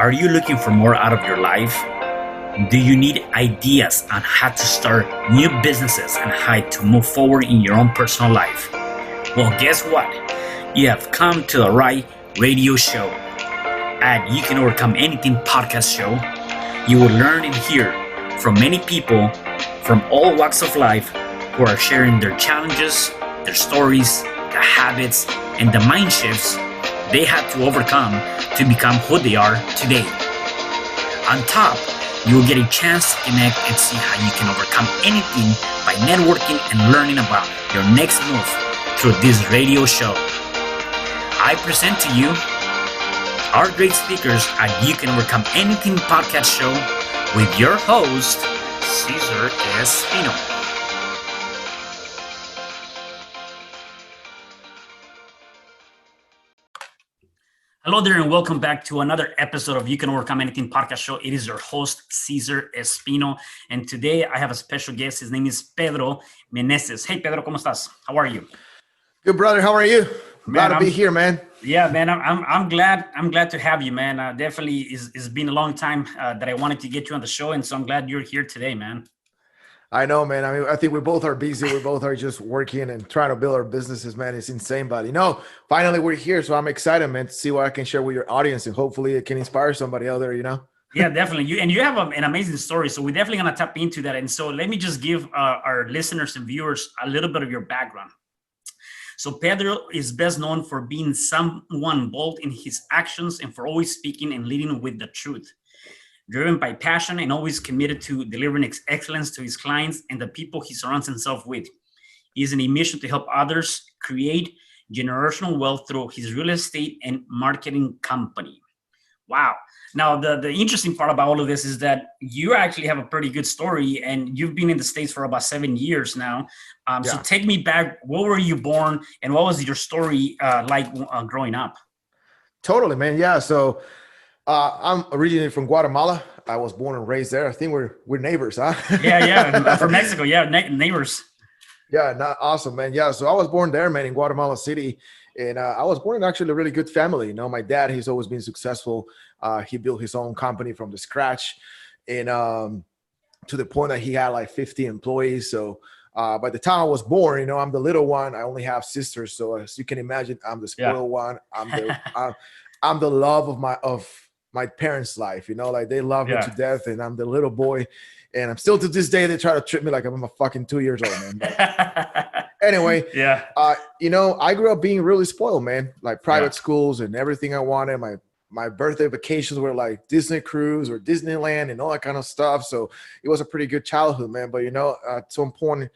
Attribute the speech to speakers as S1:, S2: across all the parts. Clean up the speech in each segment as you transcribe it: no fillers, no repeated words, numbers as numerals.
S1: Are you looking for more out of your life? Do you need ideas on how to start new businesses and how to move forward in your own personal life? Well, guess what? You have come to the right radio show. At You Can Overcome Anything podcast show, you will learn and hear from many people from all walks of life who are sharing their challenges, their stories, the habits, and the mind shifts they had to overcome to become who they are today. On top, you will get a chance to connect and see how you can overcome anything by networking and learning about your next move through this radio show. I present to you our great speakers at You Can Overcome Anything podcast show with your host, Cesar Espino. Hello there and welcome back to another episode of You Can Overcome Anything podcast show. It is your host, Cesar Espino. And today I have a special guest. His name is Pedro Meneses. Hey, Pedro, ¿cómo estás? How are you?
S2: Good, brother. How are you? Glad to be here, man.
S1: Yeah, man. I'm glad to have you, man. Definitely it's been a long time that I wanted to get you on the show. And so I'm glad you're here today, man.
S2: I know, man. I mean, I think we both are busy. We both are just working and trying to build our businesses, man. It's insane, but finally we're here. So I'm excited, man, to see what I can share with your audience, and hopefully it can inspire somebody out there,
S1: Yeah, definitely. You have an amazing story. So we're definitely going to tap into that. And so let me just give our listeners and viewers a little bit of your background. So Pedro is best known for being someone bold in his actions and for always speaking and leading with the truth. Driven by passion and always committed to delivering excellence to his clients and the people he surrounds himself with. He is on a mission to help others create generational wealth through his real estate and marketing company. Wow. Now, the interesting part about all of this is that you actually have a pretty good story, and you've been in the States for about 7 years now. So take me back. Where were you born, and what was your story like growing up?
S2: Totally, man. Yeah. So I'm originally from Guatemala. I was born and raised there. I think we're neighbors, huh?
S1: Yeah. From Mexico. Yeah, neighbors.
S2: Yeah, not awesome, man. Yeah. So I was born there, man, in Guatemala City. And I was born in actually a really good family. My dad, he's always been successful. He built his own company from the scratch, and to the point that he had like 50 employees. So by the time I was born, I'm the little one. I only have sisters. So as you can imagine, I'm the spoiled one. I'm the love of my parents' life. Like they love me to death, and I'm the little boy. And I'm still, to this day, they try to trip me like I'm a fucking 2 years old, man. But anyway, I grew up being really spoiled, man. Like private schools and everything I wanted. My birthday vacations were like Disney cruise or Disneyland and all that kind of stuff. So it was a pretty good childhood, man. But at some point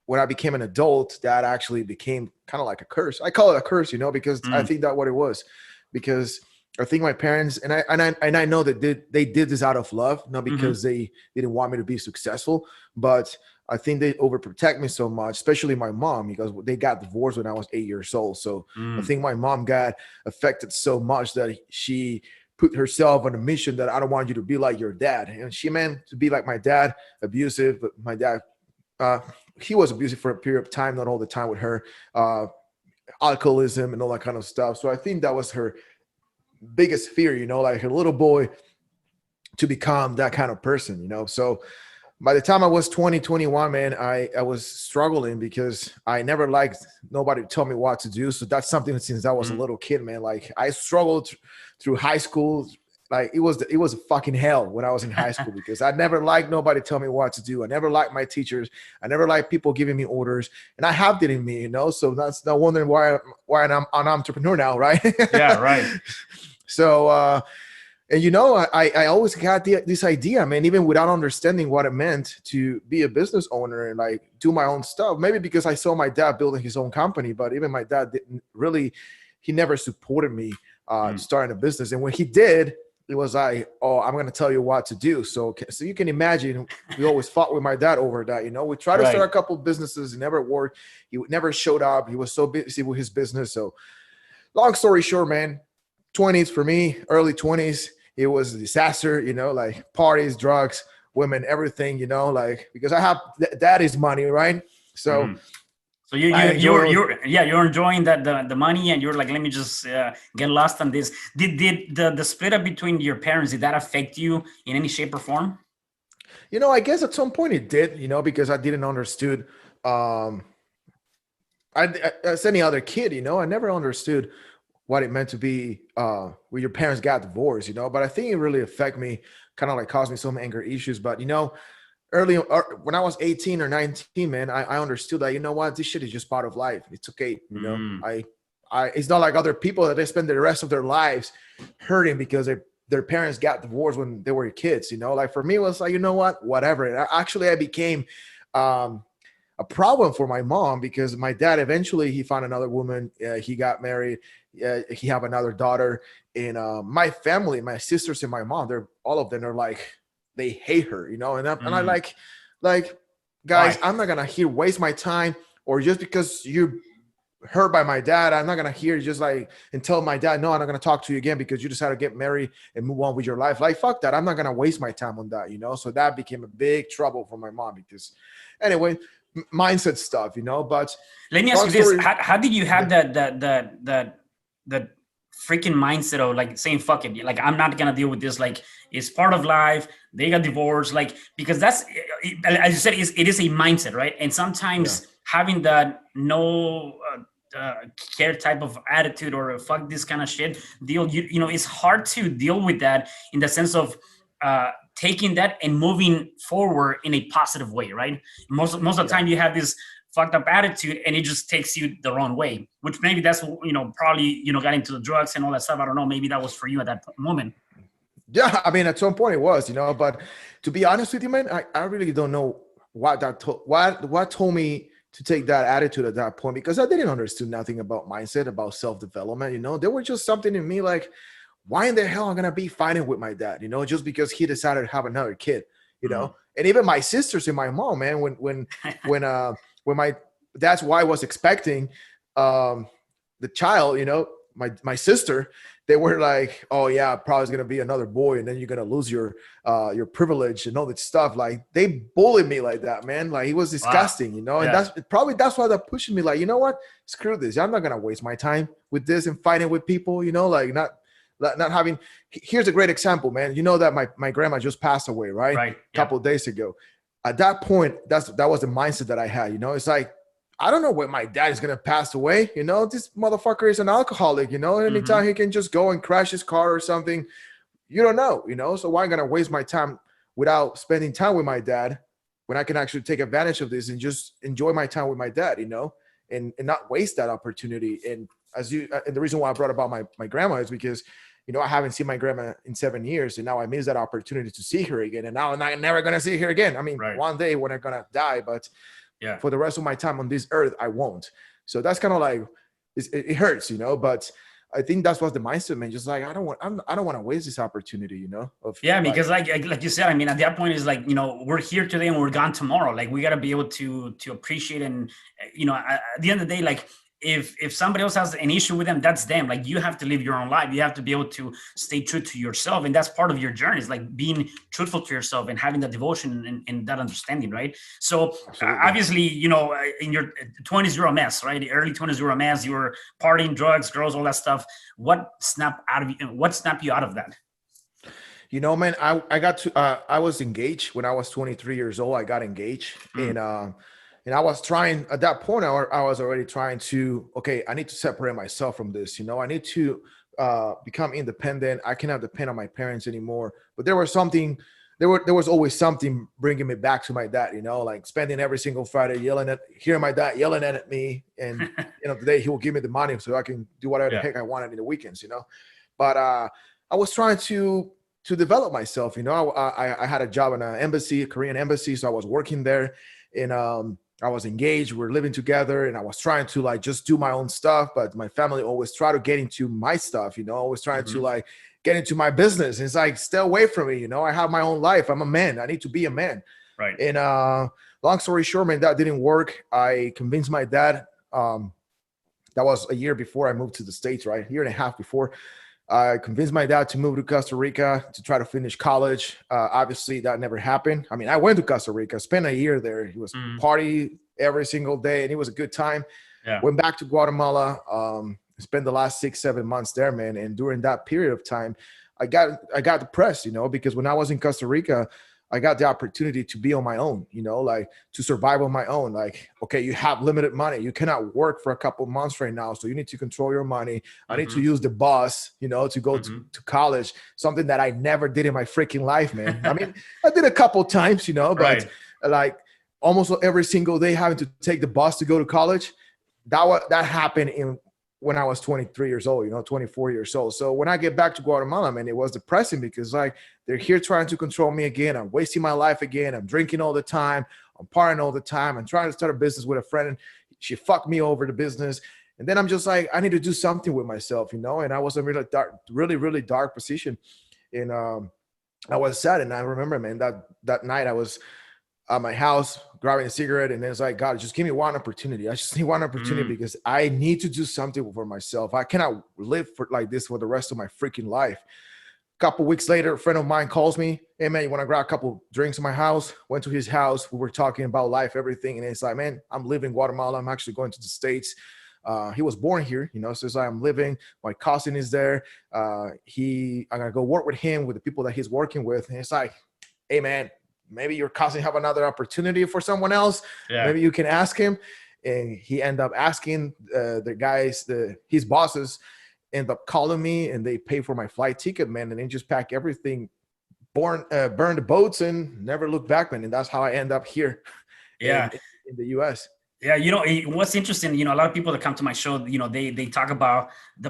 S2: when I became an adult, that actually became kind of like a curse. I call it a curse, because I think that's what it was. Because I think my parents, and I know that they did this out of love, not because they didn't want me to be successful, but I think they overprotect me so much, especially my mom, because they got divorced when I was 8 years old. So I think my mom got affected so much that she put herself on a mission that I don't want you to be like your dad. And she meant to be like my dad, abusive, but my dad, he was abusive for a period of time, not all the time with her, alcoholism and all that kind of stuff. So I think that was her biggest fear, like her little boy to become that kind of person, So by the time I was 20, 21, man, I was struggling because I never liked nobody to tell me what to do. So that's something that since I was a little kid, man, like I struggled through high school. Like it was a fucking hell when I was in high school because I never liked nobody tell me what to do. I never liked my teachers. I never liked people giving me orders, and I have it in me, So that's no wondering why I'm an entrepreneur now, right?
S1: Yeah, right.
S2: So, I always had this idea, man, even without understanding what it meant to be a business owner and like do my own stuff. Maybe because I saw my dad building his own company, but even my dad he never supported me starting a business. And when he did, it was like, oh, I'm going to tell you what to do. So you can imagine we always fought with my dad over that. We tried to start a couple of businesses. It never worked. He never showed up. He was so busy with his business. So long story short, man, 20s for me, early 20s, it was a disaster, like parties, drugs, women, everything, like because I have daddy's money, right? So
S1: So you
S2: I
S1: you you're
S2: enjoy.
S1: you're yeah, you're enjoying that the money, and you're like, let me just get lost on this. Did the split up between your parents, did that affect you in any shape or form?
S2: I guess at some point it did, because I didn't understood. Um, as any other kid, I never understood what it meant to be when your parents got divorced, but I think it really affected me, kind of like caused me some anger issues. But early when I was 18 or 19, man, I understood that, what, this shit is just part of life. It's okay.
S1: Mm,
S2: I it's not like other people that they spend the rest of their lives hurting because their parents got divorced when they were kids. Like for me, it was like, you know what, whatever. And actually, I became um, a problem for my mom because my dad eventually he found another woman. He got married. He have another daughter. And my family, my sisters and my mom, they're all of them are like they hate her, and I
S1: mm.
S2: like guys,
S1: Why?
S2: I'm not gonna here waste my time or just because you hurt by my dad, I'm not gonna hear just like and tell my dad, no, I'm not gonna talk to you again because you decided to get married and move on with your life. Like fuck that. I'm not gonna waste my time on that, So that became a big trouble for my mom because anyway, mindset stuff, But
S1: Let me ask
S2: long
S1: you this:
S2: story,
S1: how did you
S2: yeah,
S1: have that freaking mindset of like saying fuck it, like I'm not gonna deal with this, like it's part of life, they got divorced, like because that's, as you said, it is a mindset, right? And
S2: yeah,
S1: sometimes having that no care type of attitude or fuck this kind of shit deal, it's hard to deal with that in the sense of taking that and moving forward in a positive way, right? Most of the
S2: yeah.
S1: time you have this fucked up attitude and it just takes you the wrong way, which maybe that's, probably, got into the drugs and all that stuff. I don't know, maybe that was for you at that moment.
S2: Yeah, I mean, at some point it was, but to be honest with you, man, I really don't know what told me to take that attitude at that point because I didn't understand nothing about mindset, about self-development, there was just something in me like, why in the hell am I gonna be fighting with my dad, just because he decided to have another kid,
S1: Mm.
S2: and even my sisters and my mom, man, when my that's why I was expecting um the child, my sister, they were like, oh yeah, probably is gonna be another boy, and then you're gonna lose your privilege and all that stuff. Like they bullied me like that, man. Like it was
S1: Wow.
S2: disgusting, and
S1: Yeah.
S2: that's why they're pushing me. Like, you know what? Screw this. I'm not gonna waste my time with this and fighting with people, like not having. Here's a great example, man. You know that my grandma just passed away, right?
S1: Right.
S2: A
S1: Yep.
S2: couple of days ago. At that point, that was the mindset that I had. It's like I don't know when my dad is gonna pass away. This motherfucker is an alcoholic.
S1: Mm-hmm.
S2: Anytime he can just go and crash his car or something, you don't know. So why am I gonna waste my time without spending time with my dad when I can actually take advantage of this and just enjoy my time with my dad? And not waste that opportunity. And and the reason why I brought about my grandma is because I haven't seen my grandma in 7 years, and now I missed that opportunity to see her again. And now I'm not, never gonna see her again. I mean,
S1: Right.
S2: one day when I'm gonna die, but
S1: Yeah.
S2: for the rest of my time on this earth, I won't. So that's kind of like it hurts, But I think that's what the mindset, man. Just like I don't want to waste this opportunity, of
S1: Yeah, because
S2: like.
S1: like you said, I mean, at that point is like, we're here today and we're gone tomorrow. Like we got to be able to appreciate, and at the end of the day, like if somebody else has an issue with them, that's them. Like you have to live your own life. You have to be able to stay true to yourself, and that's part of your journey. Is like being truthful to yourself and having that devotion and that understanding, right? So
S2: Absolutely.
S1: obviously, in your 20s you're a mess, right? The early 20s you're a mess. You were partying, drugs, girls, all that stuff. What snapped out of you? What snapped you out of that?
S2: Man, I was engaged when I was 23 years old. I got engaged,
S1: Mm.
S2: and I was trying at that point. I was already trying to, okay, I need to separate myself from this. I need to become independent. I cannot depend on my parents anymore. But there was always something bringing me back to my dad. Like spending every single Friday hearing my dad yelling at me, and the day he will give me the money so I can do whatever the
S1: Yeah.
S2: heck I wanted in the weekends. But I was trying to develop myself. I had a job in an embassy, a Korean embassy, so I was working there, and I was engaged. We were living together, and I was trying to like just do my own stuff, but my family always try to get into my stuff. Always trying to
S1: Mhm.
S2: like get into my business. And it's like stay away from me. I have my own life. I'm a man. I need to be a man.
S1: Right.
S2: And long story short, man, that didn't work. I convinced my dad. That was a year before I moved to the States, right? A year and a half before. I convinced my dad to move to Costa Rica to try to finish college. Obviously, that never happened. I mean, I went to Costa Rica, spent a year there. It was
S1: Mm.
S2: party every single day, and it was a good time.
S1: Yeah.
S2: Went back to Guatemala. Spent the last 6 7 months there, man. And during that period of time, I got depressed, because when I was in Costa Rica, I got the opportunity to be on my own, like to survive on my own. Like, okay, you have limited money. You cannot work for a couple months right now. So you need to control your money. I need to use the bus, to go to college, something that I never did in my freaking life, man. I mean, I did a couple times, but
S1: Right.
S2: like almost every single day having to take the bus to go to college, that happened when I was 23 years old, 24 years old. So when I get back to Guatemala, man, it was depressing because like they're here trying to control me again. I'm wasting my life again. I'm drinking all the time. I'm partying all the time. I'm trying to start a business with a friend and she fucked me over the business. And then I'm just like, I need to do something with myself, and I was in a really dark position. And I was sad. And I remember, man, that night I was at my house grabbing a cigarette, and then it's like, God, just give me one opportunity. I just need one opportunity because I need to do something for myself. I cannot live like this for the rest of my freaking life. A couple weeks later, a friend of mine calls me, hey man, you want to grab a couple drinks in my house? Went to his house. We were talking about life, everything. And it's like, man, I'm living in Guatemala. I'm actually going to the States. He was born here, so it's like I'm living. My cousin is there. I'm gonna go work with him, with the people that he's working with. And it's like, hey man, maybe your cousin have another opportunity for someone else.
S1: Yeah.
S2: Maybe you can ask him. And he ended up asking the guys, his bosses, end up calling me, and they pay for my flight ticket, man. And they just pack everything, burn the boats, and never look back, man. And that's how I end up here,
S1: Yeah.
S2: in the U.S.
S1: Yeah, what's interesting, a lot of people that come to my show, they talk about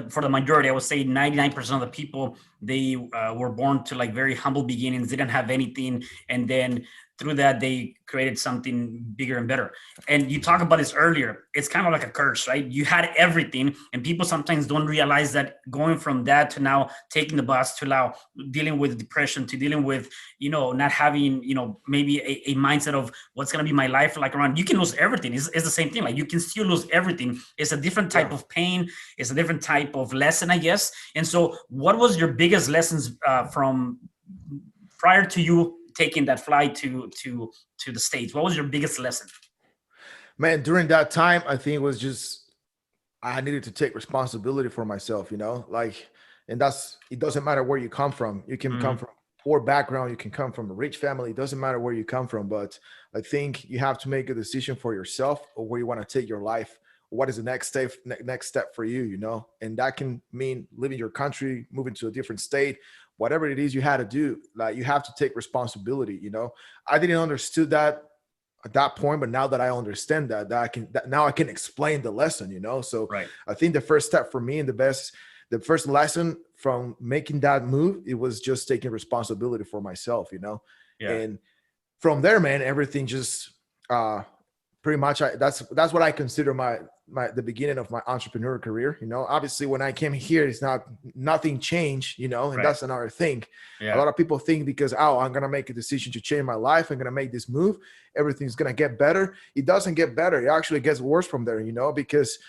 S1: for the majority, I would say 99% of the people, they were born to like very humble beginnings, didn't have anything, and then through that they created something bigger and better. And you talk about this earlier, it's kind of like a curse, right? You had everything, and people sometimes don't realize that going from that to now taking the bus to now dealing with depression, to dealing with not having maybe a mindset of what's going to be my life like around, you can lose everything. It's the same thing. Like you can still lose everything. It's a different type of pain. It's a different type of lesson, I guess. And so what was your biggest lessons from prior to you taking that flight to the States? What was your biggest lesson?
S2: Man, during that time, I think it was just, I needed to take responsibility for myself, like, and it doesn't matter where you come from. You can come from poor background. You can come from a rich family. It doesn't matter where you come from, but I think you have to make a decision for yourself or where you want to take your life. What is the next step for you, and that can mean leaving your country, moving to a different state, whatever it is you had to do. Like you have to take responsibility. I didn't understood that at that point, but now that I understand now I can explain the lesson. So
S1: right.
S2: I think the first step for me and the first lesson from making that move, it was just taking responsibility for myself.
S1: Yeah.
S2: And from there, man, everything just pretty much that's what I consider the beginning of my entrepreneur career. Obviously when I came here, it's nothing changed, and right. That's another thing. Yeah. A lot of people think because, I'm going to make a decision to change my life, I'm going to make this move, everything's going to get better. It doesn't get better. It actually gets worse from there, because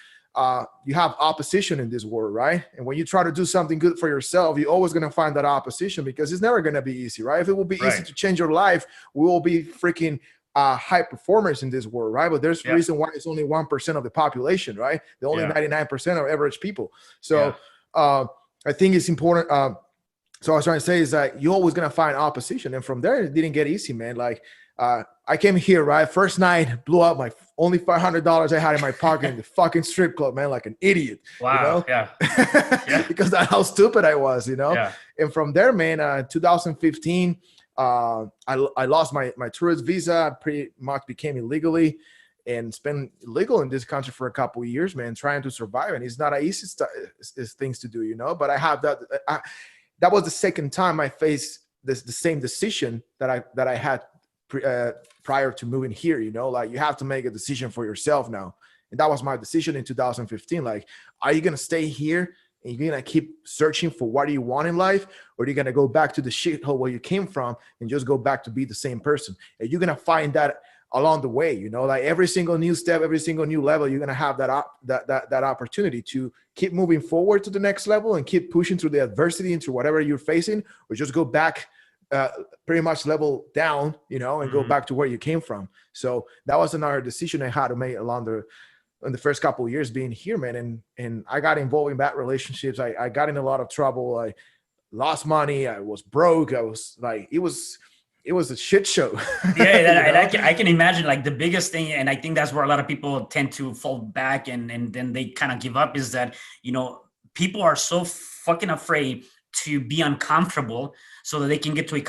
S2: you have opposition in this world, right? And when you try to do something good for yourself, you're always going to find that opposition because it's never going to be easy, right? If it will be easy to change your life, we will be freaking high performers in this world, right? But there's a reason why it's only 1% of the population, right? The only 99% of average people. So I think it's important. So I was trying to say is that you're always going to find opposition. And from there, it didn't get easy, man. Like I came here, right? First night, blew up my only $500 I had in my pocket in the fucking strip club, man, like an idiot.
S1: Wow. Yeah.
S2: Because that's how stupid I was,
S1: Yeah.
S2: And from there, man, 2015, I lost my tourist visa, pretty much became illegally, and spent illegal in this country for a couple of years, man, trying to survive. And it's not an easy things to do, but I have that. That was the second time I faced the same decision that I had prior to moving here. Like you have to make a decision for yourself now, and that was my decision in 2015. Like, are you gonna stay here and you're gonna keep searching for what do you want in life, or are you gonna go back to the shithole where you came from and just go back to be the same person? And you're gonna find that along the way. Like every single new step, every single new level, you're going to have that opportunity to keep moving forward to the next level and keep pushing through the adversity into whatever you're facing, or just go back, pretty much level down, and go back to where you came from. So that was another decision I had to make in the first couple of years being here, man. And I got involved in bad relationships. I got in a lot of trouble. I lost money. I was broke. I was like, it was a shit show.
S1: I can imagine, like, the biggest thing, and I think that's where a lot of people tend to fall back and then they kind of give up, is that, people are so fucking afraid to be uncomfortable so that they can get to a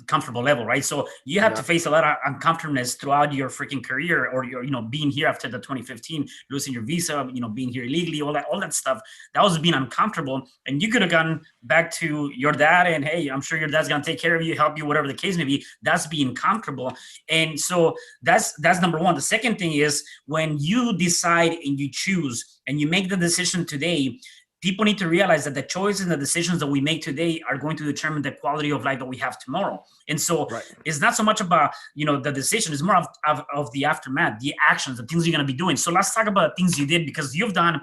S1: comfortable level, right? So you have to face a lot of uncomfortableness throughout your freaking career, or your, being here after the 2015, losing your visa, being here illegally, all that stuff. That was being uncomfortable, and you could have gone back to your dad and, hey, I'm sure your dad's gonna take care of you, help you, whatever the case may be. That's being comfortable. And so that's number one. The second thing is, when you decide and you choose and you make the decision today, people need to realize that the choices and the decisions that we make today are going to determine the quality of life that we have tomorrow. And so it's not so much about, the decision, it's more of the aftermath, the actions, the things you're going to be doing. So let's talk about things you did, because you've done,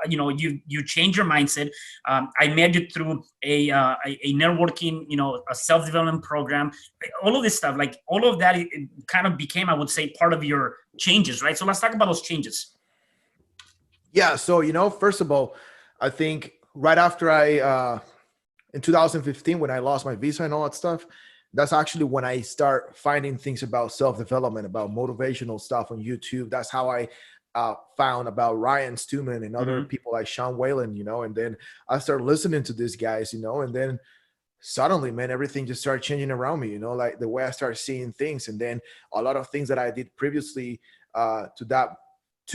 S1: you changed your mindset. I met you through a networking, a self-development program, all of this stuff, like all of that, it kind of became, I would say, part of your changes, right? So let's talk about those changes.
S2: Yeah. So, first of all, I think right after in 2015, when I lost my visa and all that stuff, that's actually when I start finding things about self-development, about motivational stuff on YouTube. That's how I found about Ryan Stewman and other people like Sean Whalen, and then I started listening to these guys, and then suddenly, man, everything just started changing around me, like the way I started seeing things. And then a lot of things that I did previously to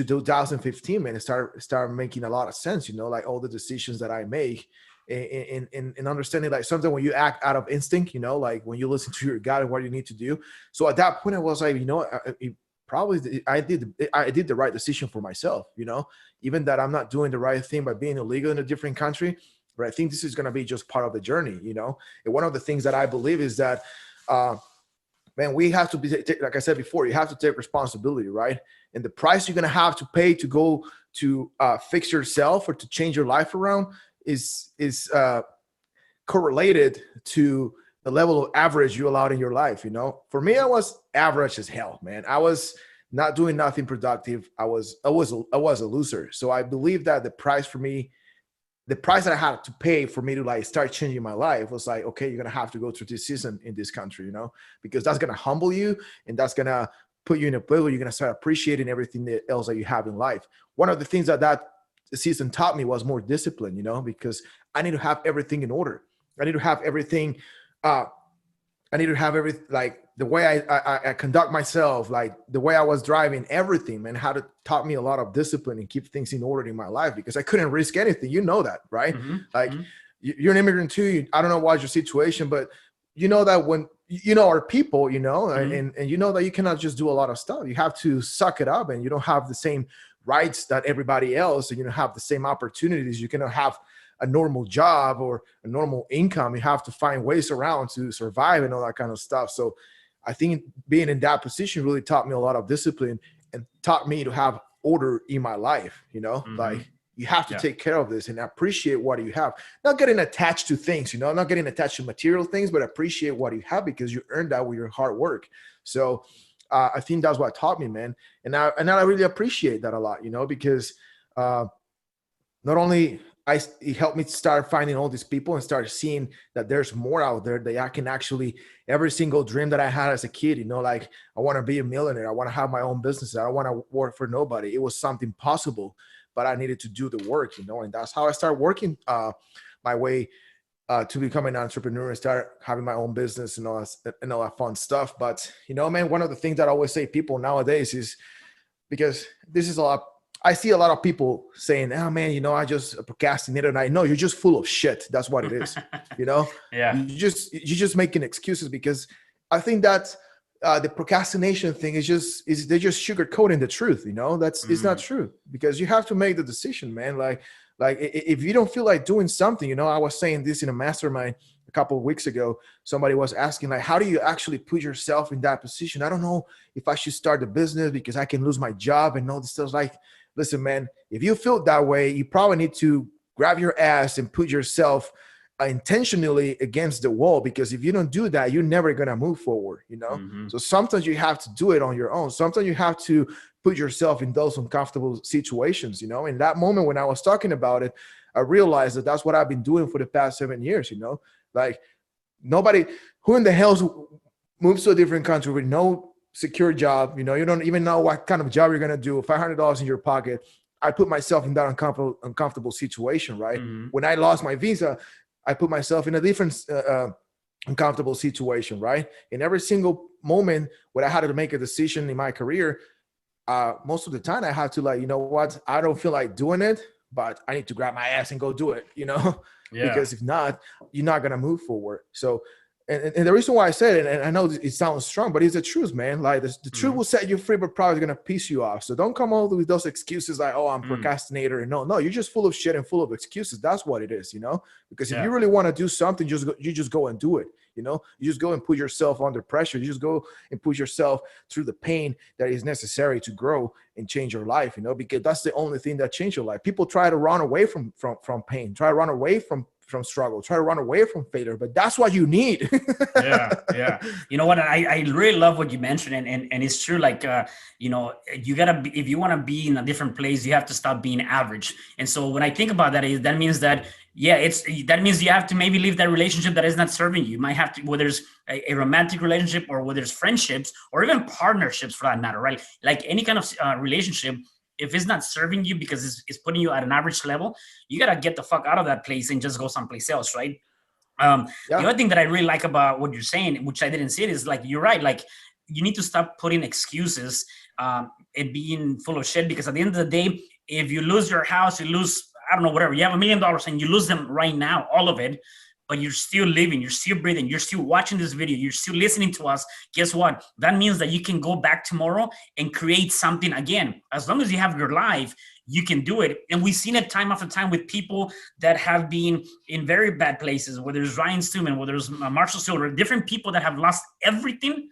S2: 2015, man, it started making a lot of sense, like all the decisions that I make, and understanding, like, something when you act out of instinct, like when you listen to your gut and what you need to do. So at that point, I was like, I did the right decision for myself, even that I'm not doing the right thing by being illegal in a different country, but I think this is going to be just part of the journey, And one of the things that I believe is that, man, we have to be, like I said before, you have to take responsibility, right? And the price you're going to have to pay to go to fix yourself or to change your life around is correlated to the level of average you allowed in your life. For me, I was average as hell, man. I was not doing nothing productive. I was a loser. So I believe that the price that I had to pay for me to, like, start changing my life was like, okay, you're going to have to go through this season in this country, because that's going to humble you, and that's going to put you in a place where you're going to start appreciating everything else that you have in life. One of the things that season taught me was more discipline, because I need to have everything in order. I need to have everything. Like the way I conduct myself, like the way I was driving, everything, man, how to taught me a lot of discipline and keep things in order in my life, because I couldn't risk anything. That, right? You're an immigrant too. I don't know what's your situation, but that when, our people, and that you cannot just do a lot of stuff. You have to suck it up, and you don't have the same rights that everybody else, and you don't have the same opportunities. You cannot have a normal job or a normal income. You have to find ways around to survive and all that kind of stuff. So I think being in that position really taught me a lot of discipline and taught me to have order in my life, like you have to take care of this and appreciate what you have, not getting attached to things, not getting attached to material things, but appreciate what you have, because you earned that with your hard work. So I think that's what taught me, man. And I really appreciate that a lot, because not only it helped me start finding all these people and start seeing that there's more out there, that I can actually, every single dream that I had as a kid, like, I want to be a millionaire. I want to have my own business. I don't want to work for nobody. It was something possible, but I needed to do the work, and that's how I started working my way to become an entrepreneur and start having my own business and all that fun stuff. But, man, one of the things that I always say people nowadays is, because this is a lot, I see a lot of people saying, oh man, I just procrastinated, and I know you're just full of shit. That's what it is.
S1: Yeah.
S2: You're just making excuses, because I think that the procrastination thing is they're just sugarcoating the truth. It's not true, because you have to make the decision, man. Like if you don't feel like doing something, I was saying this in a mastermind a couple of weeks ago, somebody was asking like, how do you actually put yourself in that position? I don't know if I should start a business because I can lose my job and all this stuff. Like, listen, man, if you feel that way, you probably need to grab your ass and put yourself intentionally against the wall, because if you don't do that, you're never going to move forward, you know?
S1: Mm-hmm.
S2: So sometimes you have to do it on your own. Sometimes you have to put yourself in those uncomfortable situations, you know? In that moment when I was talking about it, I realized that that's what I've been doing for the past 7 years, you know? Like, nobody, who in the hell moves to a different country with no secure job, you know? You don't even know what kind of job you're going to do, $500 in your pocket. I put myself in that uncomfortable situation, right?
S1: Mm-hmm.
S2: When I lost my visa, I put myself in a different uncomfortable situation, right? In every single moment when I had to make a decision in my career, most of the time I had to, like, you know what? I don't feel like doing it, but I need to grab my ass and go do it, you know?
S1: Yeah.
S2: Because if not, you're not going to move forward. So, and the reason why I said it, and I know it sounds strong, but it's the truth, man. Like, the truth will set you free, but probably going to piss you off. So don't come all with those excuses like, oh, I'm procrastinator. And no, you're just full of shit and full of excuses. That's what it is, you know? Because if you really want to do something, you just go and do it. You know, you just go and put yourself under pressure. You just go and put yourself through the pain that is necessary to grow and change your life, you know, because that's the only thing that changes your life. People try to run away from pain, try to run away from struggle, try to run away from failure, but that's what you need.
S1: Yeah. You know what? I really love what you mentioned, and it's true. Like, you know, you gotta be, if you want to be in a different place, you have to stop being average. And so when I think about that, that means that, that means you have to maybe leave that relationship that is not serving you. You might have to, whether it's a romantic relationship or whether it's friendships or even partnerships for that matter, right? Like any kind of relationship, if it's not serving you because it's putting you at an average level, you got to get the fuck out of that place and just go someplace else, right? The other thing that I really like about what you're saying, which I didn't say it, is like, you're right. Like, you need to stop putting excuses and being full of shit, because at the end of the day, if you lose your house, you lose, I don't know, whatever, you have $1 million and you lose them right now, all of it, but you're still living, you're still breathing, you're still watching this video, you're still listening to us. Guess what? That means that you can go back tomorrow and create something again. As long as you have your life, you can do it. And we've seen it time after time with people that have been in very bad places, whether it's Ryan Stewman, whether it's Marshall Silver, different people that have lost everything.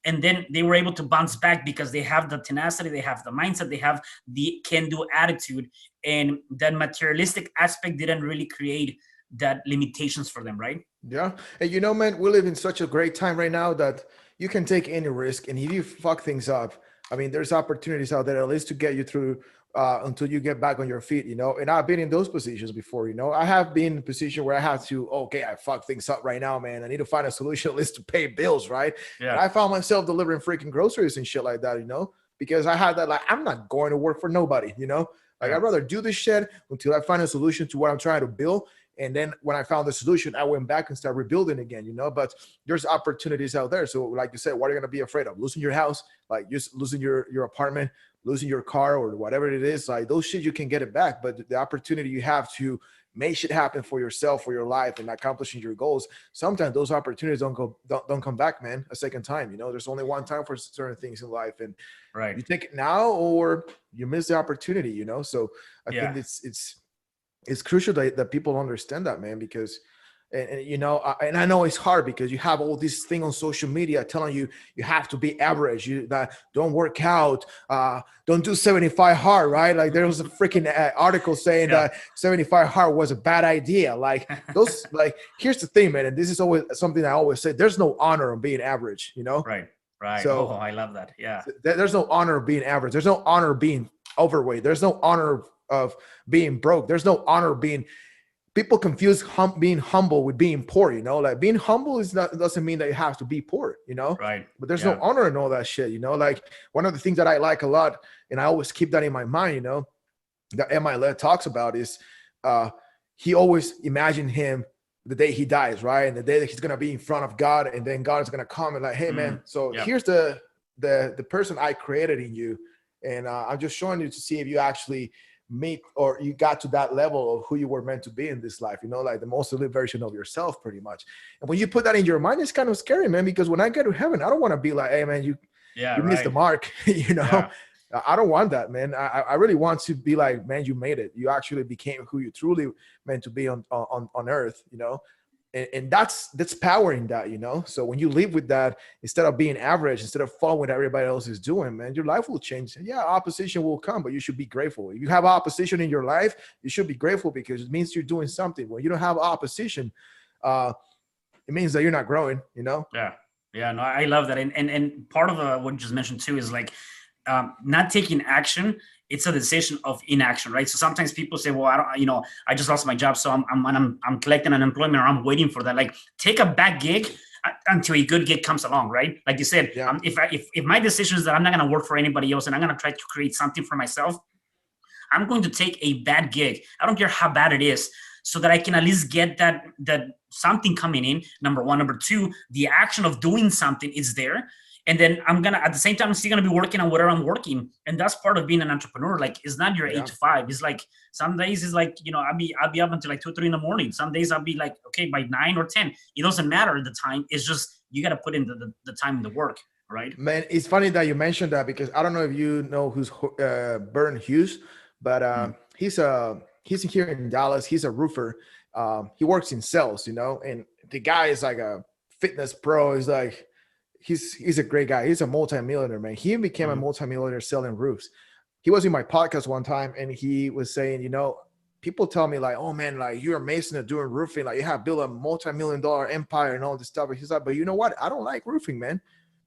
S1: And then they were able to bounce back because they have the tenacity, they have the mindset, they have the can-do attitude. And that materialistic aspect didn't really create that limitations for them, right?
S2: Yeah. And you know, man, we live in such a great time right now that you can take any risk. And if you fuck things up, I mean, there's opportunities out there at least to get you through until you get back on your feet, you know. And I've been in those positions before, you know. I have been in a position where I have to, okay, I fuck things up right now, man. I need to find a solution at least to pay bills, right? Yeah. And I found myself delivering freaking groceries and shit like that, you know, because I had that, like, I'm not going to work for nobody, you know. Like, I'd rather do this shit until I find a solution to what I'm trying to build. And then when I found the solution, I went back and started rebuilding again, you know. But there's opportunities out there. So like you said, what are you going to be afraid of? Losing your house, like just losing your apartment, losing your car or whatever it is. Like, those shit, you can get it back. But the opportunity you have to make shit happen for yourself, for your life, and accomplishing your goals, sometimes those opportunities don't come back, man, a second time. You know, there's only one time for certain things in life. And you take it now or you miss the opportunity, you know. So I think it's crucial that people understand that, man, because, and you know, and I know it's hard because you have all this thing on social media telling you have to be average, that don't work out, don't do 75 hard, right? Like, there was a freaking article saying that 75 hard was a bad idea. Like, those, like, here's the thing, man, and this is always something I always say: there's no honor in being average, you know? Right. So
S1: I love that. Yeah.
S2: There's no honor of being average. There's no honor of being overweight. There's no honor of being broke. There's no honor of being. People confuse being humble with being poor, you know. Like, being humble doesn't mean that you have to be poor, you know. Right. But there's no honor in all that shit, you know. Like, one of the things that I like a lot, and I always keep that in my mind, you know, that M.I. talks about is he always imagined him the day he dies, right? And the day that he's gonna be in front of God, and then God is gonna come and like, hey, man, so here's the person I created in you, and I'm just showing you to see if you actually meet or you got to that level of who you were meant to be in this life, you know, like the most elite version of yourself, pretty much. And when you put that in your mind, it's kind of scary, man, because when I get to heaven, I don't want to be like, hey, man, you missed the mark, you know. I don't want that, man. I really want to be like, man, you made it. You actually became who you truly meant to be on earth, you know. And that's power in that, so when you live with that, instead of being average, instead of following what everybody else is doing, man, your life will change. Yeah, opposition will come, but you should be grateful. If you have opposition in your life, you should be grateful, because it means you're doing something. When you don't have opposition, it means that you're not growing.
S1: Yeah. Yeah. No, I love that. And part of what you just mentioned too is like, not taking action. It's a decision of inaction, right? So sometimes people say, well, I don't, I just lost my job, so I'm collecting unemployment, or I'm waiting for that. Like, take a bad gig until a good gig comes along, right? Like you said,
S2: Yeah.
S1: If my decision is that I'm not going to work for anybody else and I'm going to try to create something for myself, I'm going to take a bad gig. I don't care how bad it is, so that I can at least get that something coming in. Number one. Number two, the action of doing something is there. And then I'm gonna, at the same time, I'm still gonna be working on whatever I'm working. And that's part of being an entrepreneur. Like, it's not your
S2: Yeah.
S1: 8 to 5. It's like, some days it's like, I'll be up until like 2 or 3 in the morning. Some days I'll be like, okay, by 9 or 10. It doesn't matter the time. It's just, you got to put in the time and the work, right?
S2: Man, it's funny that you mentioned that, because I don't know if you know who's Burn Hughes, but he's here in Dallas. He's a roofer. He works in sales, and the guy is like a fitness pro. He's like, he's a great guy. He's a multimillionaire, man. He became a multimillionaire selling roofs. He was in my podcast one time, and he was saying, people tell me like, oh man, like, you're amazing at doing roofing. Like, you have built a multi-million-dollar empire and all this stuff. And he's like, but you know what? I don't like roofing, man.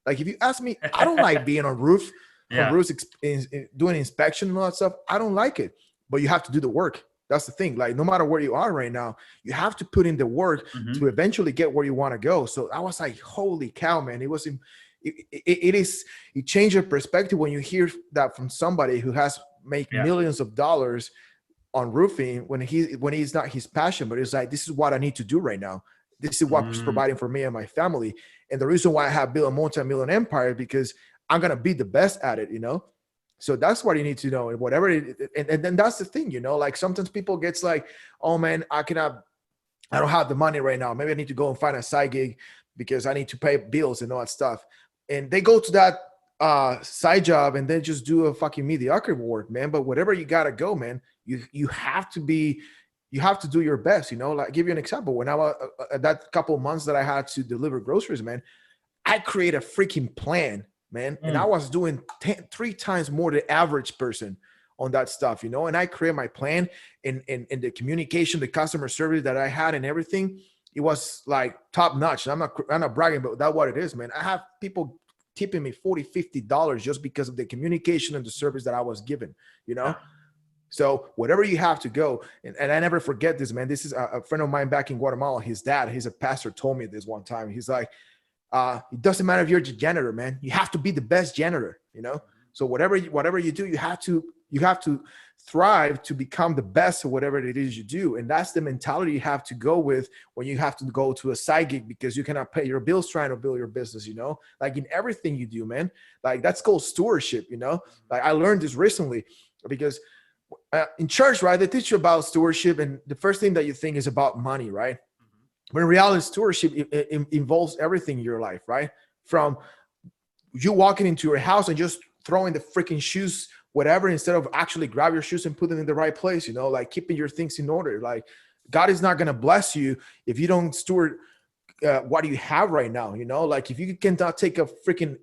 S2: Like, if you ask me, I don't like being on roofs, doing inspection and all that stuff. I don't like it, but you have to do the work. That's the thing. Like, no matter where you are right now, you have to put in the work to eventually get where you want to go. So I was like, holy cow, man. It changed your perspective when you hear that from somebody who has made millions of dollars on roofing, when he's not his passion, but it's like, this is what I need to do right now. This is what's providing for me and my family. And the reason why I have built a multi-million empire, because I'm going to be the best at it, So that's what you need to know. And whatever and then that's the thing, like, sometimes people gets like, oh man, I don't have the money right now. Maybe I need to go and find a side gig because I need to pay bills and all that stuff. And they go to that side job and then just do a fucking mediocre work, man. But whatever you got to go, man, you have to do your best, Like, I'll give you an example. When I was that couple of months that I had to deliver groceries, man, I create a freaking plan, man. And I was doing 3 times more the average person on that stuff, and I create my plan and the communication, the customer service that I had and everything. It was like top notch. I'm not bragging, but that's what it is, man. I have people tipping me $40, $50 just because of the communication and the service that I was given, So whatever you have to go, and I never forget this, man. This is a friend of mine back in Guatemala. His dad, he's a pastor, told me this one time. He's like, it doesn't matter if you're the janitor, man. You have to be the best janitor, So whatever you do, you have to thrive to become the best at whatever it is you do. And that's the mentality you have to go with when you have to go to a side gig, because you cannot pay your bills trying to build your business, Like, in everything you do, man. Like, that's called stewardship, Like, I learned this recently, because in church, right, they teach you about stewardship, and the first thing that you think is about money, right? But in reality, stewardship it involves everything in your life, right? From you walking into your house and just throwing the freaking shoes, whatever, instead of actually grab your shoes and put them in the right place, like keeping your things in order. Like, God is not going to bless you if you don't steward what do you have right now, like, if you cannot take a freaking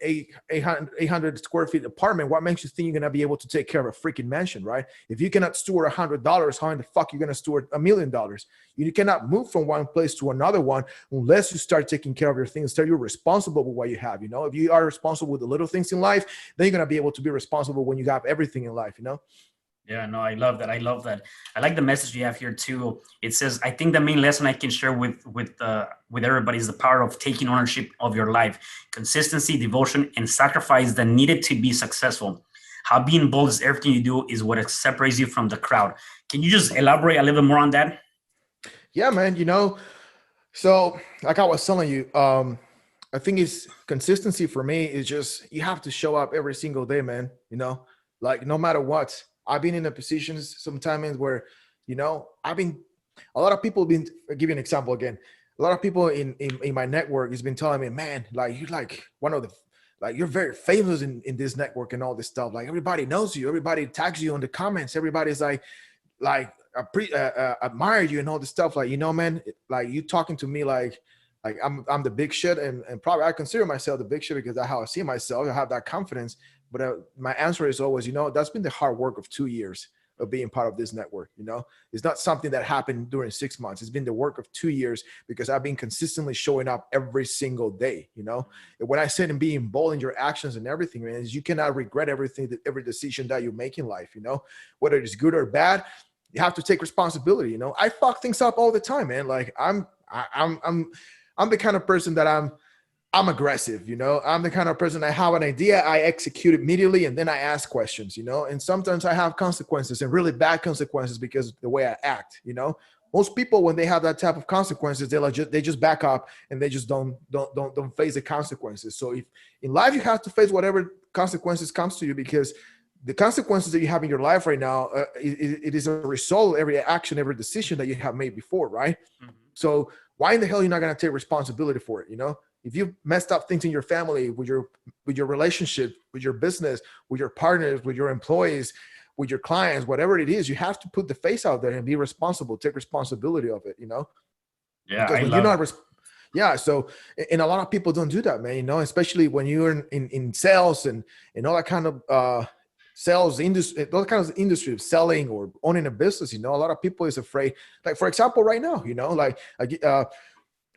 S2: 800 square feet apartment, what makes you think you're going to be able to take care of a freaking mansion, right? If you cannot steward $100, how in the fuck are you going to steward $1 million? You cannot move from one place to another one unless you start taking care of your things. You're responsible with what you have, if you are responsible with the little things in life, then you're going to be able to be responsible when you have everything in life,
S1: Yeah, no, I love that. I love that. I like the message you have here too. It says, I think the main lesson I can share with everybody is the power of taking ownership of your life, consistency, devotion, and sacrifice that needed to be successful. How being bold is everything you do is what separates you from the crowd. Can you just elaborate a little bit more on that?
S2: Yeah, man. So like I was telling you, I think it's consistency for me is just, you have to show up every single day, man. Like, no matter what. I've been in a positions sometimes where, a lot of people been, I'll give you an example again. A lot of people in my network has been telling me, man, like, you're like one of the, like, you're very famous in this network and all this stuff. Like, everybody knows you. Everybody tags you on the comments. Everybody's like, admire you and all this stuff. Like, man, like you talking to me like I'm the big shit, and probably I consider myself the big shit because that's how I see myself. I have that confidence. But my answer is always, that's been the hard work of 2 years of being part of this network. It's not something that happened during 6 months. It's been the work of 2 years because I've been consistently showing up every single day. And when I said and being bold in your actions and everything, man, is you cannot regret every decision that you make in life. Whether it's good or bad, you have to take responsibility. I fuck things up all the time, man. Like I'm the kind of person that I'm aggressive, I'm the kind of person, I have an idea, I execute immediately, and then I ask questions, and sometimes I have consequences and really bad consequences because of the way I act, Most people, when they have that type of consequences, they just back up and they just don't face the consequences. So if in life you have to face whatever consequences comes to you, because the consequences that you have in your life right now, it is a result of every action, every decision that you have made before, right? Mm-hmm. So why in the hell are you not going to take responsibility for it? If you've messed up things in your family, with your relationship, with your business, with your partners, with your employees, with your clients, whatever it is, you have to put the face out there and be responsible, take responsibility of it,
S1: Yeah.
S2: Because when you're not, so, and a lot of people don't do that, man, especially when you're in sales and all that kind of, sales industry, those kinds of industry of selling or owning a business, a lot of people is afraid. Like, for example, right now,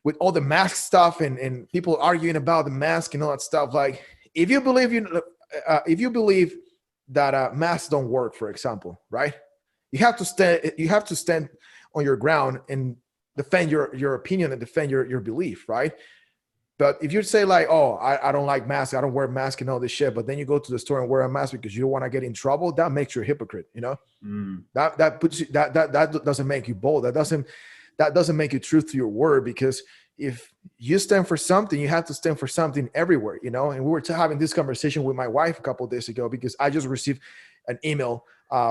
S2: with all the mask stuff and people arguing about the mask and all that stuff. Like, if you believe that masks don't work, for example, right? You have to stand on your ground and defend your opinion and defend your belief, right? But if you say like, oh, I don't like masks, I don't wear masks and all this shit, but then you go to the store and wear a mask because you don't want to get in trouble, that makes you a hypocrite, That puts you, that doesn't make you bold. That doesn't make you true to your word, because if you stand for something, you have to stand for something everywhere, And we were having this conversation with my wife a couple of days ago, because I just received an email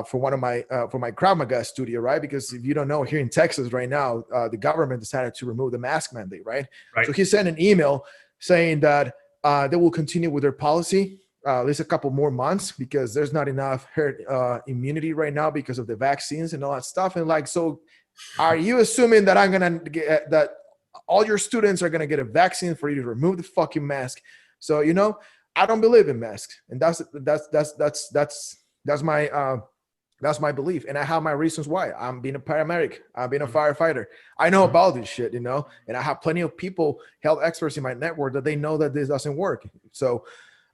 S2: for one of my Krav Maga studio, right? Because if you don't know, here in Texas right now, the government decided to remove the mask mandate, right? So he sent an email saying that they will continue with their policy at least a couple more months, because there's not enough herd immunity right now because of the vaccines and all that stuff. And like, so are you assuming that I'm gonna get that all your students are gonna get a vaccine for you to remove the fucking mask? So I don't believe in masks, and that's my belief, and I have my reasons why. I'm being a paramedic. I've been a firefighter. I know about this shit, and I have plenty of people, health experts in my network, that they know that this doesn't work. So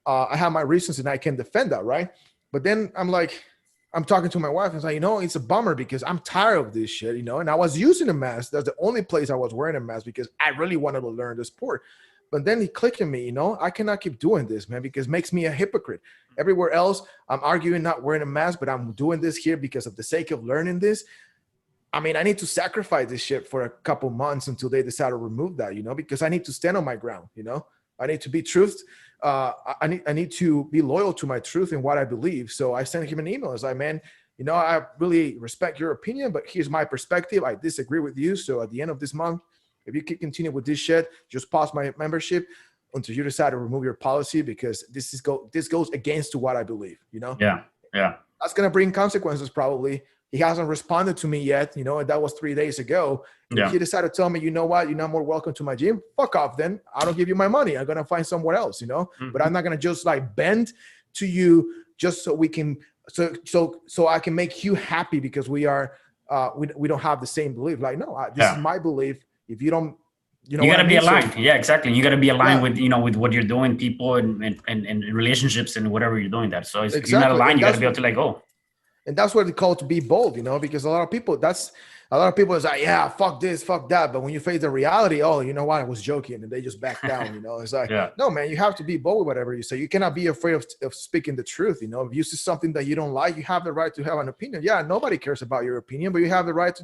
S2: I have my reasons, and I can defend that, right? But then I'm talking to my wife and saying, it's a bummer because I'm tired of this shit, and I was using a mask. That's the only place I was wearing a mask because I really wanted to learn the sport. But then he clicked in me, I cannot keep doing this, man, because it makes me a hypocrite. Everywhere else, I'm arguing not wearing a mask, but I'm doing this here because of the sake of learning this. I mean, I need to sacrifice this shit for a couple months until they decide to remove that, because I need to stand on my ground, I need to be truth. I need to be loyal to my truth and what I believe. So I sent him an email. I was like, man, I really respect your opinion, but here's my perspective. I disagree with you. So at the end of this month, if you keep continue with this shit, just pause my membership until you decide to remove your policy, because this goes against to what I believe,
S1: Yeah.
S2: That's going to bring consequences probably. He hasn't responded to me yet, and that was 3 days ago. If he decided to tell me, you know what, you're not more welcome to my gym, fuck off then. I don't give you my money. I'm going to find somewhere else,
S1: Mm-hmm.
S2: But I'm not going to just like bend to you just so we can, so I can make you happy because we are, we don't have the same belief. Like, no, this is my belief. If you don't,
S1: you got to be aligned.
S2: So,
S1: yeah, exactly. You got to be aligned with, with what you're doing, people and relationships and whatever you're doing that. So if you're not aligned, you got to be able to let go.
S2: And that's what they call to be bold, because a lot of people is like, yeah, fuck this, fuck that. But when you face the reality, oh, you know what? I was joking, and they just back down, It's like, no, man, you have to be bold with whatever you say. You cannot be afraid of speaking the truth. If you see something that you don't like, you have the right to have an opinion. Yeah, nobody cares about your opinion, but you have the right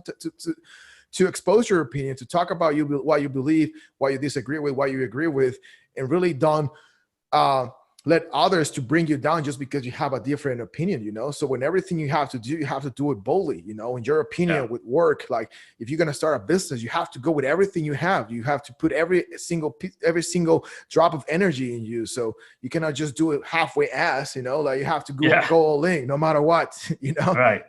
S2: to expose your opinion, to talk about what you believe, what you disagree with, what you agree with, and really don't let others to bring you down just because you have a different opinion, So when everything you have to do it boldly, in your opinion with work. Like if you're going to start a business, you have to go with everything you have. You have to put every single drop of energy in you. So you cannot just do it halfway ass, like you have to go all in no matter what,
S1: Right.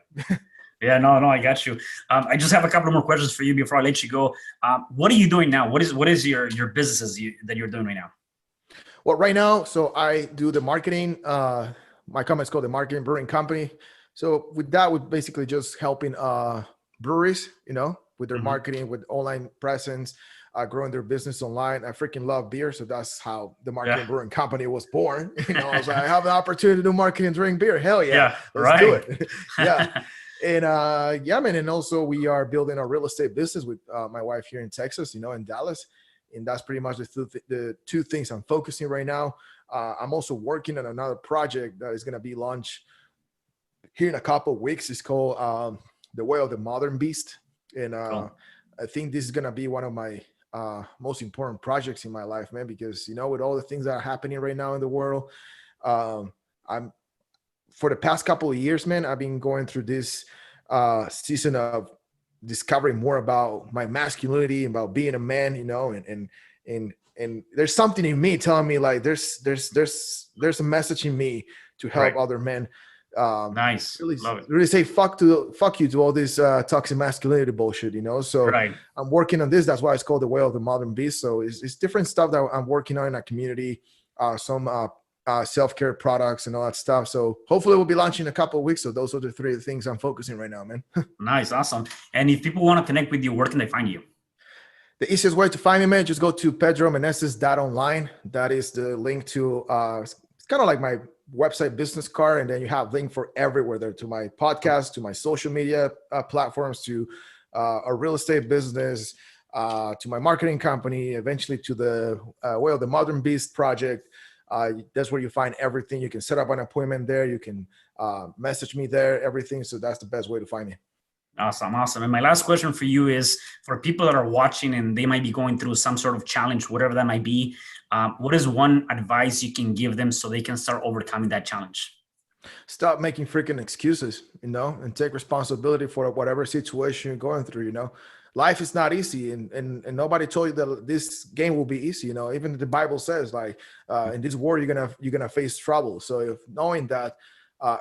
S1: Yeah, no, I got you. I just have a couple more questions for you before I let you go. What are you doing now? What is your businesses that you're doing right now?
S2: Well, right now, so I do the marketing. My company is called the Marketing Brewing Company. So with that, we're basically just helping breweries, with their
S1: Hmm.
S2: marketing, with online presence, growing their business online. I freaking love beer, so that's how the
S1: Yeah.
S2: Marketing Brewing Company was born. I was like, I have the opportunity to do marketing and drink beer. Hell yeah,
S1: Yeah.
S2: let's do
S1: Right.
S2: it. Yeah. And yeah, man. And also we are building a real estate business with my wife here in Texas, in Dallas. And that's pretty much the two things I'm focusing right now. I'm also working on another project that is going to be launched here in a couple of weeks. It's called The Way of the Modern Beast. And
S1: Cool.
S2: I think this is going to be one of my most important projects in my life, man, because, with all the things that are happening right now in the world, um, I'm for the past couple of years, man, I've been going through this season of discovering more about my masculinity, about being a man, and there's something in me telling me like there's a message in me to help
S1: Right.
S2: other men.
S1: Nice.
S2: Really,
S1: Love it.
S2: really say fuck you to all this toxic masculinity bullshit, So
S1: Right.
S2: I'm working on this. That's why it's called The Way of the Modern Beast. So it's different stuff that I'm working on in our community. Some self-care products and all that stuff. So hopefully we'll be launching in a couple of weeks. So those are the three things I'm focusing right now, man.
S1: Nice. Awesome. And if people want to connect with you, where can they find you?
S2: The easiest way to find me, man, just go to pedromeneses.online. That is the link to it's kind of like my website business card, and then you have link for everywhere there, to my podcast, to my social media platforms, to a real estate business, to my marketing company, eventually to the Way of the Modern Beast project. That's where you find everything. You can set up an appointment there. You can message me there, everything. So that's the best way to find me.
S1: Awesome. Awesome. And my last question for you is for people that are watching and they might be going through some sort of challenge, whatever that might be, what is one advice you can give them so they can start overcoming that challenge?
S2: Stop making freaking excuses, and take responsibility for whatever situation you're going through. Life is not easy, and nobody told you that this game will be easy. Even the Bible says, like, in this world you're gonna face trouble. So if knowing that,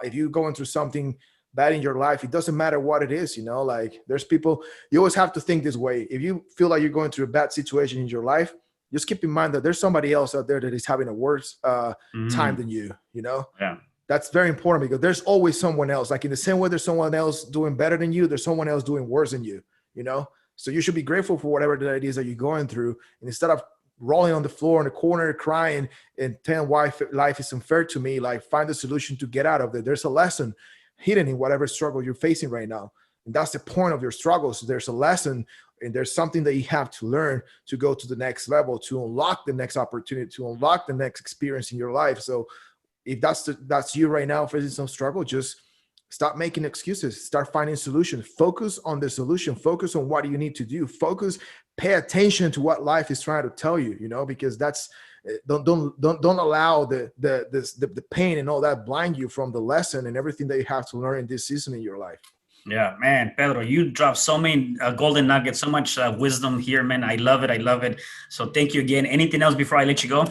S2: if you're going through something bad in your life, it doesn't matter what it is. Like, there's people. You always have to think this way. If you feel like you're going through a bad situation in your life, just keep in mind that there's somebody else out there that is having a worse time
S1: Mm,
S2: than you.
S1: yeah.
S2: That's very important, because there's always someone else. Like, in the same way there's someone else doing better than you, there's someone else doing worse than you. So you should be grateful for whatever that is that you're going through. And instead of rolling on the floor in the corner crying and telling why life is unfair to me, like, find a solution to get out of it. There's a lesson hidden in whatever struggle you're facing right now. And that's the point of your struggles. There's a lesson, and there's something that you have to learn to go to the next level, to unlock the next opportunity, to unlock the next experience in your life. So if that's you right now facing some struggle, just stop making excuses. Start finding solutions. Focus on the solution. Focus on what you need to do. Pay attention to what life is trying to tell you. Because that's don't allow the pain and all that blind you from the lesson and everything that you have to learn in this season in your life.
S1: Yeah, man, Pedro, you dropped so many golden nuggets, so much wisdom here, man. I love it. I love it. So thank you again. Anything else before I let you go?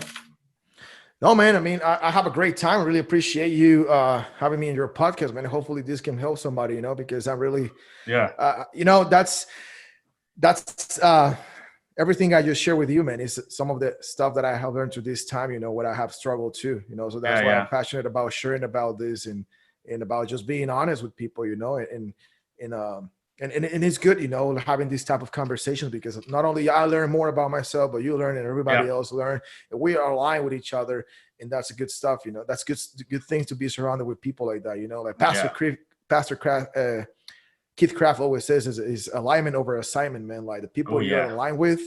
S2: No, man. I mean, I have a great time. I really appreciate you having me in your podcast, man. Hopefully this can help somebody, because I'm really,
S1: Yeah.
S2: that's everything I just share with you, man, is some of the stuff that I have learned through this time, what I have struggled to, so that's
S1: Yeah.
S2: why I'm
S1: Yeah.
S2: passionate about sharing about this, and about just being honest with people, and and it's good, having these type of conversations, because not only I learn more about myself, but you learn and everybody
S1: Yeah.
S2: else learn, and we are aligned with each other. And that's a good stuff, that's good things to be surrounded with people like that, like
S1: Yeah.
S2: Pastor Kraft, Keith Craft always says is alignment over assignment, man. Like, the
S1: Oh,
S2: people you're
S1: yeah.
S2: aligned with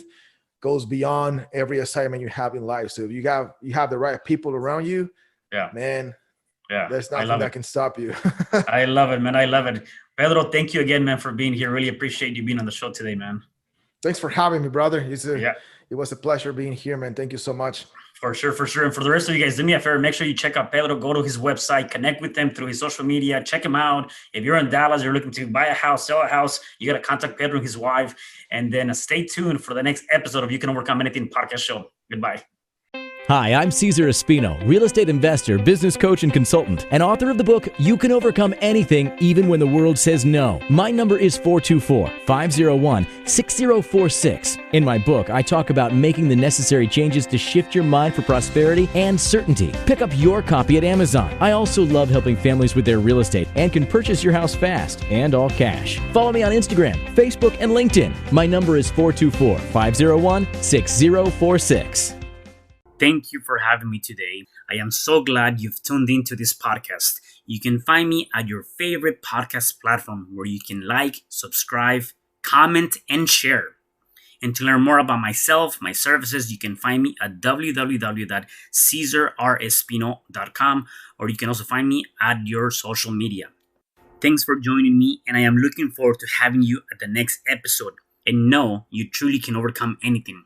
S2: goes beyond every assignment you have in life. So if you have the right people around you,
S1: Yeah.
S2: man,
S1: Yeah.
S2: there's
S1: I
S2: nothing
S1: love
S2: that
S1: it.
S2: can stop you.
S1: I love it, man. I love it. Pedro, thank you again, man, for being here. Really appreciate you being on the show today, man.
S2: Thanks for having me, brother.
S1: Yeah.
S2: It was a pleasure being here, man. Thank you so much.
S1: For sure, for sure. And for the rest of you guys, do me a favor, make sure you check out Pedro, go to his website, connect with him through his social media, check him out. If you're in Dallas, you're looking to buy a house, sell a house, you got to contact Pedro and his wife. And then stay tuned for the next episode of You Can Overcome Anything podcast show. Goodbye.
S3: Hi, I'm Cesar Espino, real estate investor, business coach, and consultant, and author of the book, You Can Overcome Anything Even When the World Says No. My number is 424-501-6046. In my book, I talk about making the necessary changes to shift your mind for prosperity and certainty. Pick up your copy at Amazon. I also love helping families with their real estate and can purchase your house fast and all cash. Follow me on Instagram, Facebook, and LinkedIn. My number is 424-501-6046.
S1: Thank you for having me today. I am so glad you've tuned into this podcast. You can find me at your favorite podcast platform where you can like, subscribe, comment, and share. And to learn more about myself, my services, you can find me at www.cesarrespino.com, or you can also find me at your social media. Thanks for joining me, and I am looking forward to having you at the next episode. And know you truly can overcome anything.